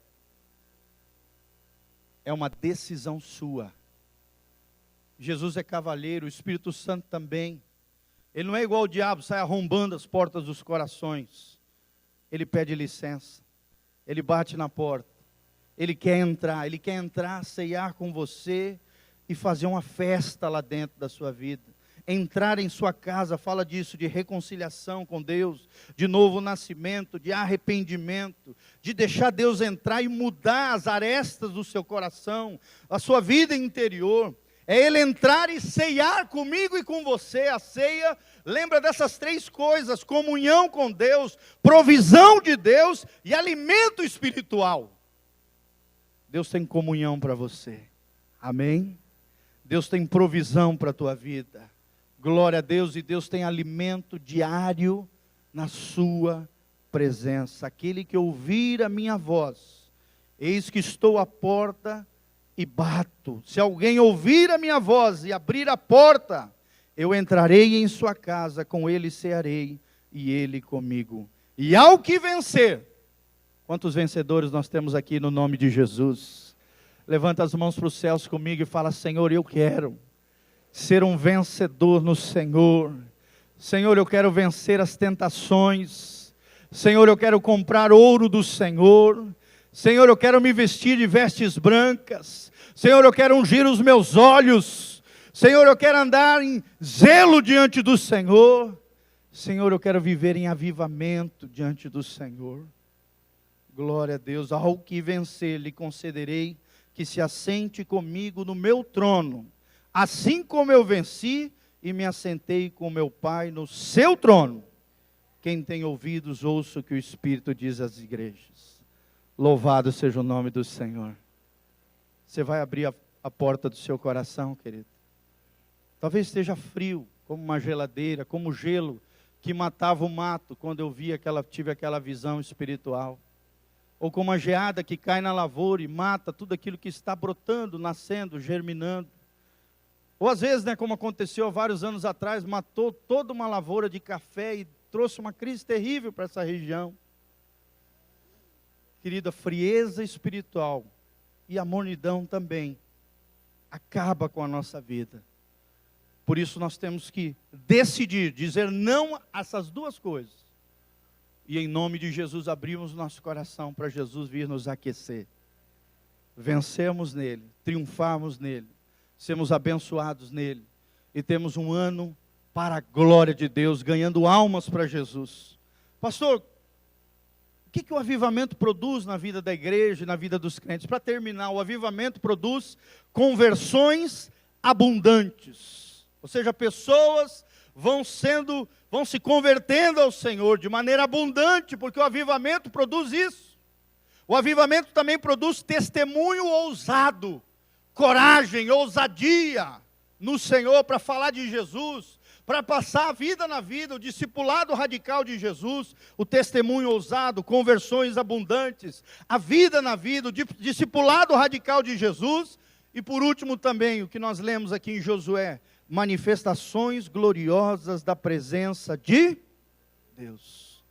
É uma decisão sua. Jesus é cavalheiro, o Espírito Santo também. Ele não é igual o diabo, sai arrombando as portas dos corações. Ele pede licença, ele bate na porta, ele quer entrar, ceiar com você e fazer uma festa lá dentro da sua vida. Entrar em sua casa, fala disso, de reconciliação com Deus, de novo nascimento, de arrependimento, de deixar Deus entrar e mudar as arestas do seu coração, a sua vida interior. É Ele entrar e ceiar comigo e com você. A ceia, lembra dessas três coisas: comunhão com Deus, provisão de Deus e alimento espiritual. Deus tem comunhão para você, amém? Deus tem provisão para a tua vida, glória a Deus. E Deus tem alimento diário na sua presença. Aquele que ouvir a minha voz, eis que estou à porta e bato. Se alguém ouvir a minha voz e abrir a porta, eu entrarei em sua casa, com ele cearei e ele comigo. E ao que vencer, quantos vencedores nós temos aqui no nome de Jesus? Levanta as mãos para os céus comigo e fala: Senhor, eu quero ser um vencedor no Senhor. Senhor, eu quero vencer as tentações. Senhor, eu quero comprar ouro do Senhor. Senhor, eu quero me vestir de vestes brancas. Senhor, eu quero ungir os meus olhos. Senhor, eu quero andar em zelo diante do Senhor. Senhor, eu quero viver em avivamento diante do Senhor. Glória a Deus. Ao que vencer, lhe concederei que se assente comigo no meu trono, assim como eu venci e me assentei com meu Pai no seu trono. Quem tem ouvidos, ouça o que o Espírito diz às igrejas. Louvado seja o nome do Senhor. Você vai abrir a porta do seu coração, querido? Talvez esteja frio, como uma geladeira, como o gelo que matava o mato, quando eu tive aquela visão espiritual. Ou como a geada que cai na lavoura e mata tudo aquilo que está brotando, nascendo, germinando. Ou às vezes, como aconteceu há vários anos atrás, matou toda uma lavoura de café e trouxe uma crise terrível para essa região. Querida, frieza espiritual e a mornidão também acaba com a nossa vida. Por isso nós temos que decidir, dizer não a essas duas coisas. E em nome de Jesus abrimos nosso coração para Jesus vir nos aquecer. Vencemos nele, triunfamos nele, sermos abençoados nele. E temos um ano para a glória de Deus, ganhando almas para Jesus. Pastor, o que o avivamento produz na vida da igreja e na vida dos crentes? Para terminar, o avivamento produz conversões abundantes. Ou seja, pessoas vão se convertendo ao Senhor de maneira abundante, porque o avivamento produz isso. O avivamento também produz testemunho ousado, coragem, ousadia no Senhor para falar de Jesus, para passar a vida na vida, o discipulado radical de Jesus, o testemunho ousado, conversões abundantes, a vida na vida, o discipulado radical de Jesus. E por último também, o que nós lemos aqui em Josué, manifestações gloriosas da presença de Deus.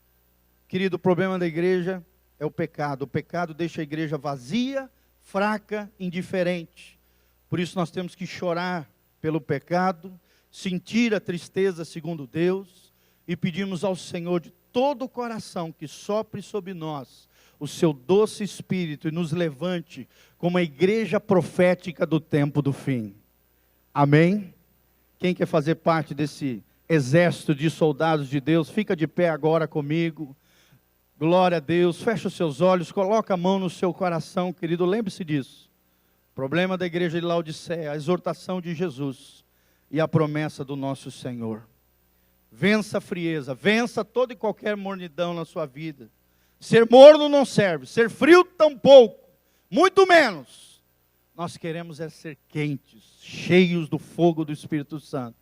Querido, o problema da igreja é o pecado. O pecado deixa a igreja vazia, fraca, indiferente. Por isso nós temos que chorar pelo pecado, sentir a tristeza segundo Deus e pedirmos ao Senhor de todo o coração que sopre sobre nós o seu doce Espírito e nos levante como a igreja profética do tempo do fim. Amém? Quem quer fazer parte desse exército de soldados de Deus, fica de pé agora comigo. Glória a Deus. Fecha os seus olhos, coloca a mão no seu coração, querido. Lembre-se disso. O problema da igreja de Laodiceia, a exortação de Jesus e a promessa do nosso Senhor. Vença a frieza, vença toda e qualquer mornidão na sua vida. Ser morno não serve, ser frio tampouco, muito menos. Nós queremos ser quentes, cheios do fogo do Espírito Santo,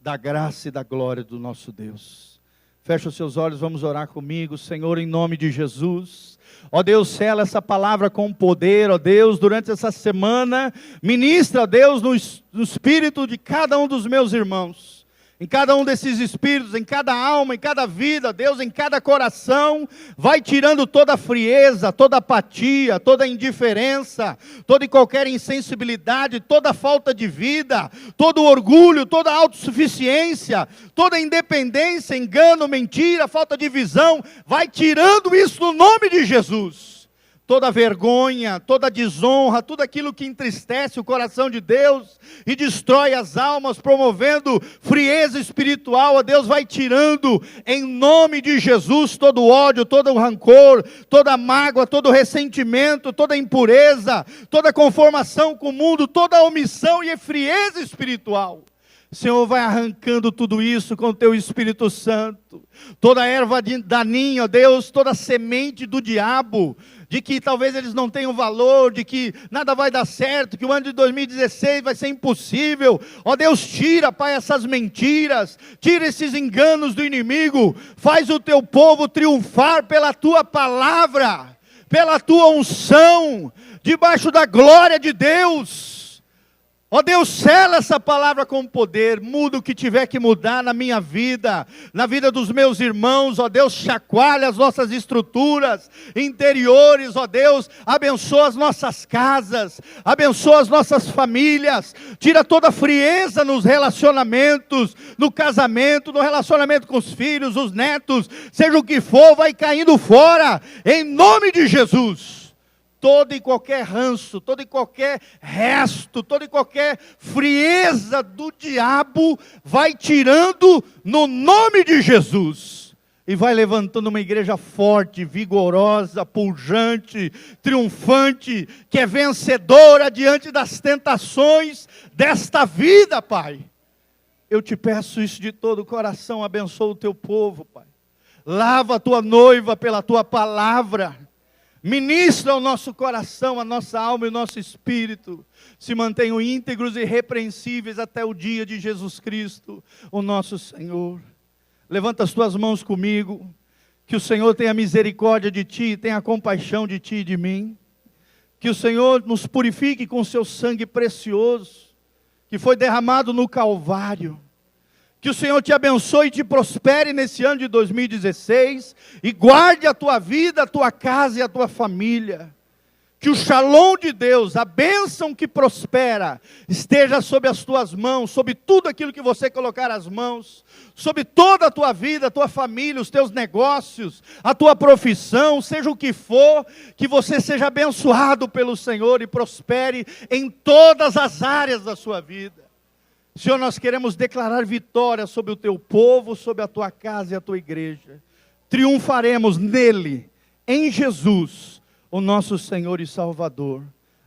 da graça e da glória do nosso Deus. Feche os seus olhos, vamos orar comigo. Senhor, em nome de Jesus. Ó Deus, sela essa palavra com poder, ó Deus, durante essa semana. Ministra, ó Deus, no espírito de cada um dos meus irmãos. Em cada um desses espíritos, em cada alma, em cada vida, Deus, em cada coração, vai tirando toda a frieza, toda a apatia, toda a indiferença, toda e qualquer insensibilidade, toda a falta de vida, todo o orgulho, toda a autossuficiência, toda a independência, engano, mentira, falta de visão, vai tirando isso no nome de Jesus. Toda vergonha, toda desonra, tudo aquilo que entristece o coração de Deus e destrói as almas, promovendo frieza espiritual, a Deus vai tirando, em nome de Jesus, todo ódio, todo o rancor, toda mágoa, todo ressentimento, toda impureza, toda conformação com o mundo, toda omissão e frieza espiritual. Senhor, vai arrancando tudo isso com o Teu Espírito Santo, toda erva daninha, ó Deus, toda semente do diabo, de que talvez eles não tenham valor, de que nada vai dar certo, que o ano de 2016 vai ser impossível. Ó Deus, tira, Pai, essas mentiras, tira esses enganos do inimigo, faz o Teu povo triunfar pela Tua palavra, pela Tua unção, debaixo da glória de Deus. Ó Deus, sela essa palavra com poder, muda o que tiver que mudar na minha vida, na vida dos meus irmãos, ó Deus, chacoalha as nossas estruturas interiores, ó Deus, abençoa as nossas casas, abençoa as nossas famílias, tira toda a frieza nos relacionamentos, no casamento, no relacionamento com os filhos, os netos, seja o que for, vai caindo fora, em nome de Jesus. Todo e qualquer ranço, todo e qualquer resto, toda e qualquer frieza do diabo, vai tirando no nome de Jesus. E vai levantando uma igreja forte, vigorosa, pujante, triunfante, que é vencedora diante das tentações desta vida, Pai. Eu te peço isso de todo o coração, abençoa o Teu povo, Pai. Lava a Tua noiva pela Tua palavra. Ministra o nosso coração, a nossa alma e o nosso espírito, se mantenham íntegros e irrepreensíveis até o dia de Jesus Cristo, o nosso Senhor. Levanta as tuas mãos comigo, que o Senhor tenha misericórdia de ti, tenha compaixão de ti e de mim, que o Senhor nos purifique com o seu sangue precioso, que foi derramado no Calvário. Que o Senhor te abençoe e te prospere nesse ano de 2016 e guarde a tua vida, a tua casa e a tua família. Que o shalom de Deus, a bênção que prospera, esteja sobre as tuas mãos, sobre tudo aquilo que você colocar as mãos, sobre toda a tua vida, a tua família, os teus negócios, a tua profissão, seja o que for, que você seja abençoado pelo Senhor e prospere em todas as áreas da sua vida. Senhor, nós queremos declarar vitória sobre o Teu povo, sobre a Tua casa e a Tua igreja. Triunfaremos nele, em Jesus, o nosso Senhor e Salvador,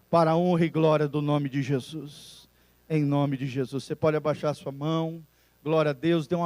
para a honra e glória do nome de Jesus. Em nome de Jesus. Você pode abaixar sua mão. Glória a Deus. Dê uma